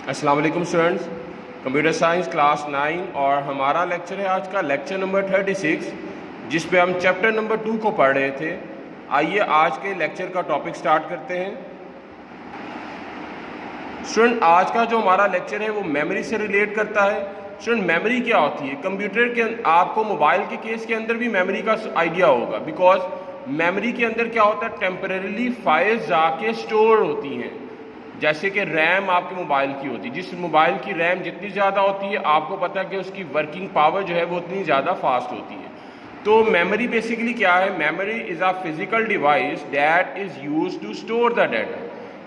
अस्सलाम वालेकुम students, computer science class 9 और हमारा लेक्चर है आज का लेक्चर नंबर 36 जिस पे हम चैप्टर नंबर 2 को पढ़ रहे थे। आइए आज के लेक्चर का टॉपिक स्टार्ट करते हैं। स्टूडेंट आज का जो हमारा लेक्चर है वो मेमोरी से रिलेट करता है। स्टूडेंट मेमोरी क्या होती है? कंप्यूटर के आपको मोबाइल के केस के अंदर भी मेमोरी का आइडिया होगा, बिकॉज मेमोरी के अंदर क्या होता है, टेम्परेली फाइल्स जाके स्टोर होती हैं। जैसे कि रैम आपके मोबाइल की होती है, जिस मोबाइल की रैम जितनी ज़्यादा होती है आपको पता है कि उसकी वर्किंग पावर जो है वो उतनी ज़्यादा फास्ट होती है। तो मेमोरी बेसिकली क्या है? Memory is a physical device that is use to store the data.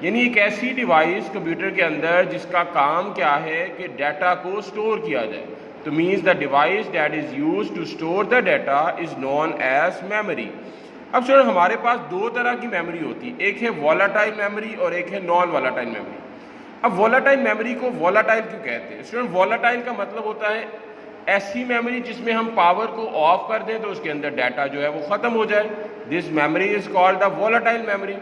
यानी एक ऐसी डिवाइस कंप्यूटर के अंदर जिसका काम क्या है कि डाटा को स्टोर किया जाए। तो means the device that is use to store the data is known as memory. अब स्टूडेंट हमारे पास दो तरह की मेमोरी होती है, एक है वॉलेटाइल मेमोरी और एक है नॉन वॉलेटाइल मेमोरी। अब वॉलेटाइल मेमोरी को वॉलेटाइल क्यों कहते हैं? स्टूडेंट वॉलेटाइल का मतलब होता है ऐसी मेमोरी जिसमें हम पावर को ऑफ कर दें तो उसके अंदर डाटा जो है वो ख़त्म हो जाए। This memory is called the volatile memory.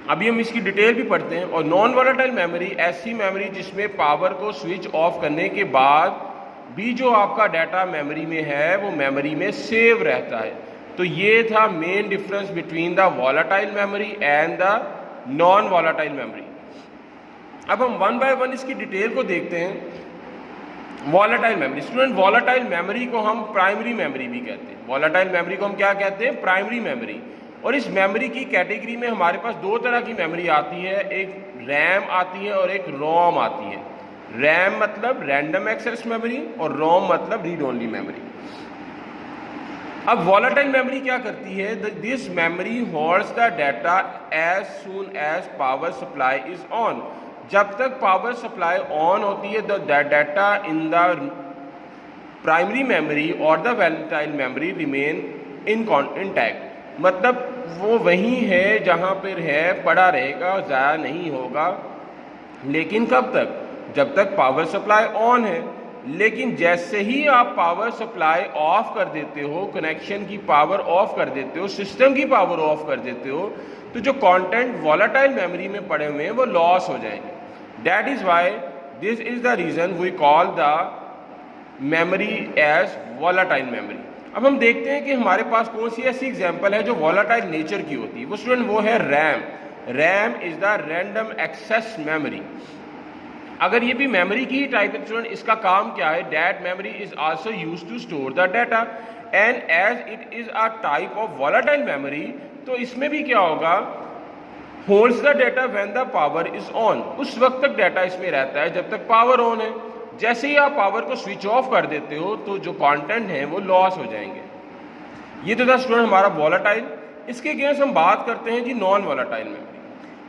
अभी हम इसकी डिटेल भी पढ़ते हैं। और नॉन वॉलेटाइल मेमोरी ऐसी मेमोरी जिसमें पावर को स्विच ऑफ करने के बाद भी जो आपका डाटा मेमोरी में है वो मेमोरी में सेव रहता है। तो ये था main difference between the volatile memory and the non volatile memory. अब हम वन बाय वन इसकी डिटेल को देखते हैं। Volatile memory, student volatile memory को हम प्राइमरी मेमोरी भी कहते हैं। वॉलेटाइल मेमोरी को हम क्या कहते हैं? Primary memory. और इस मेमोरी की कैटेगरी में हमारे पास दो तरह की मेमोरी आती है, एक रैम आती है और एक रोम आती है। रैम मतलब रैंडम एक्सेस मेमोरी और रोम मतलब रीड ओनली मेमोरी। अब वॉलेटाइल मेमोरी क्या करती है? This memory holds the data as soon as power supply is on. जब तक पावर सप्लाई ऑन होती है the data in the primary memory और the volatile memory remain intact. मतलब वो वही है जहाँ पर है, पड़ा रहेगा, ज़ाया नहीं होगा। लेकिन कब तक? जब तक पावर सप्लाई ऑन है। लेकिन जैसे ही आप पावर सप्लाई ऑफ कर देते हो, कनेक्शन की पावर ऑफ कर देते हो, सिस्टम की पावर ऑफ कर देते हो, तो जो कंटेंट वॉलेटाइल मेमोरी में पड़े हुए हैं वो लॉस हो जाएंगे। That is why this is the reason we call the memory as volatile memory. अब हम देखते हैं कि हमारे पास कौन सी ऐसी एग्जाम्पल है जो वॉलेटाइल नेचर की होती है। वो स्टूडेंट वो है RAM. RAM is the random access memory. अगर ये भी मेमोरी की ही टाइप है स्टूडेंट, इसका काम क्या है? That memory is also used to store the data and as it is a type of volatile memory. तो इसमें भी क्या होगा? Holds the data when the power is on. उस वक्त तक डाटा इसमें रहता है जब तक पावर ऑन है। जैसे ही आप पावर को स्विच ऑफ कर देते हो तो जो कंटेंट है वो लॉस हो जाएंगे। ये तो था स्टूडेंट हमारा वॉलेटाइल। इसके अगेंस्ट हम बात करते हैं जी नॉन वॉलेटाइल मेमोरी।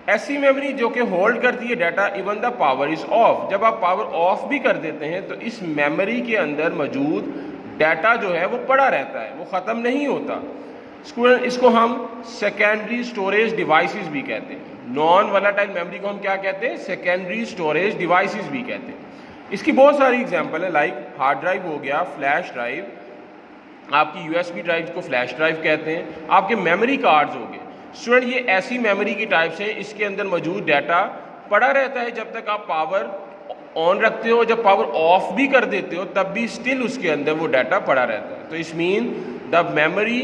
ऐसी मेमोरी जो कि होल्ड करती है data even the power is of. जब आप पावर ऑफ भी कर देते हैं तो इस मेमोरी के अंदर मौजूद डाटा जो है वो पड़ा रहता है, वो ख़त्म नहीं होता। स्टूडेंट इसको हम सेकेंडरी स्टोरेज डिवाइसेस भी कहते हैं। नॉन वॉलेटाइल मेमोरी को हम क्या कहते हैं? सेकेंडरी स्टोरेज डिवाइसेस भी कहते हैं। इसकी बहुत सारी एग्जाम्पल है, लाइक हार्ड ड्राइव हो गया, फ्लैश ड्राइव, आपकी यूएसबी ड्राइव को फ्लैश ड्राइव कहते हैं, आपके मेमोरी कार्ड्स हो गए। स्टूडेंट ये ऐसी मेमोरी की टाइप्स हैं, इसके अंदर मौजूद डाटा पड़ा रहता है जब तक आप पावर ऑन रखते हो। जब पावर ऑफ भी कर देते हो तब भी स्टिल उसके अंदर वो डाटा पड़ा रहता है। तो इस mean the memory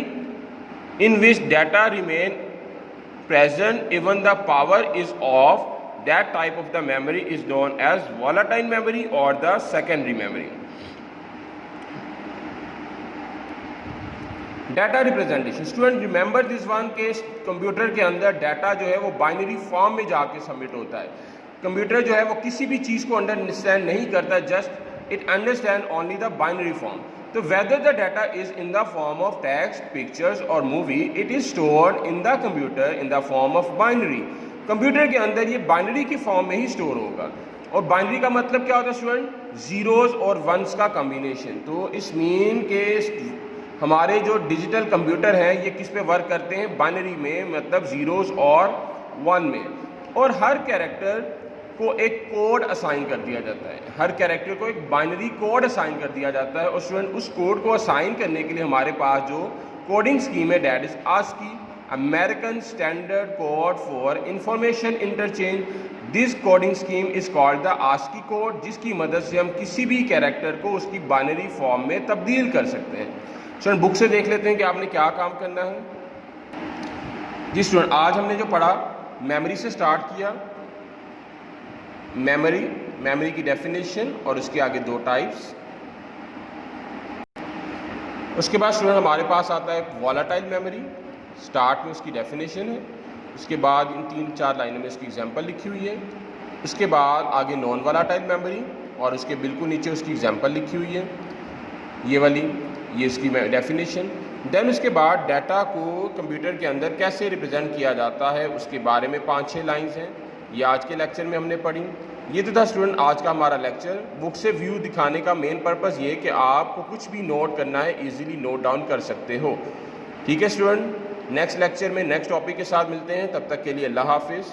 in which data remain present even the power is off, that type of the memory is known as volatile memory और the secondary memory. Data representation, student remember this one के computer के अंदर data जो है वो binary form में जाके submit होता है। कंप्यूटर जो है वो किसी भी चीज़ को अंडरस्टैंड नहीं करता, just it understand only the binary form. तो whether the data is in the form of text, pictures और movie, it is stored in the computer in the form of binary. Computer के अंदर ये binary की form में ही store होगा। और binary का मतलब क्या होता है स्टूडेंट? जीरोज और वंस का कॉम्बिनेशन। तो इस मीन के हमारे जो डिजिटल कंप्यूटर हैं ये किस पे वर्क करते हैं? बाइनरी में, मतलब जीरोस और वन में। और हर कैरेक्टर को एक कोड असाइन कर दिया जाता है। हर कैरेक्टर को एक बाइनरी कोड असाइन कर दिया जाता है। और स्टूडेंट उस कोड को असाइन करने के लिए हमारे पास जो कोडिंग स्कीम है that is ASCII, American Standard Code for Information Interchange. This coding scheme is called the ASCII code, जिसकी मदद से हम किसी भी कैरेक्टर को उसकी बाइनरी फॉर्म में तब्दील कर सकते हैं। स्टूडेंट बुक से देख लेते हैं कि आपने क्या काम करना है। जी स्टूडेंट, आज हमने जो पढ़ा मेमोरी से स्टार्ट किया। मेमोरी की डेफिनेशन और उसके आगे दो टाइप्स। उसके बाद स्टूडेंट हमारे पास आता है वॉलेटाइल मेमोरी। स्टार्ट में उसकी डेफिनेशन है, उसके बाद इन 3-4 लाइनों में उसकी एग्जांपल लिखी हुई है। उसके बाद आगे नॉन वॉलेटाइल मेमोरी और उसके बिल्कुल नीचे उसकी एग्जांपल लिखी हुई है, ये वाली, ये इसकी डेफिनेशन। देन उसके बाद डाटा को कंप्यूटर के अंदर कैसे रिप्रेजेंट किया जाता है उसके बारे में 5-6 लाइंस हैं, ये आज के लेक्चर में हमने पढ़ी। ये तो था स्टूडेंट आज का हमारा लेक्चर। बुक से व्यू दिखाने का मेन पर्पज़ ये कि आपको कुछ भी नोट करना है इजीली नोट डाउन कर सकते हो। ठीक है स्टूडेंट, नेक्स्ट लेक्चर में नेक्स्ट टॉपिक के साथ मिलते हैं। तब तक के लिए अल्लाह हाफिज़।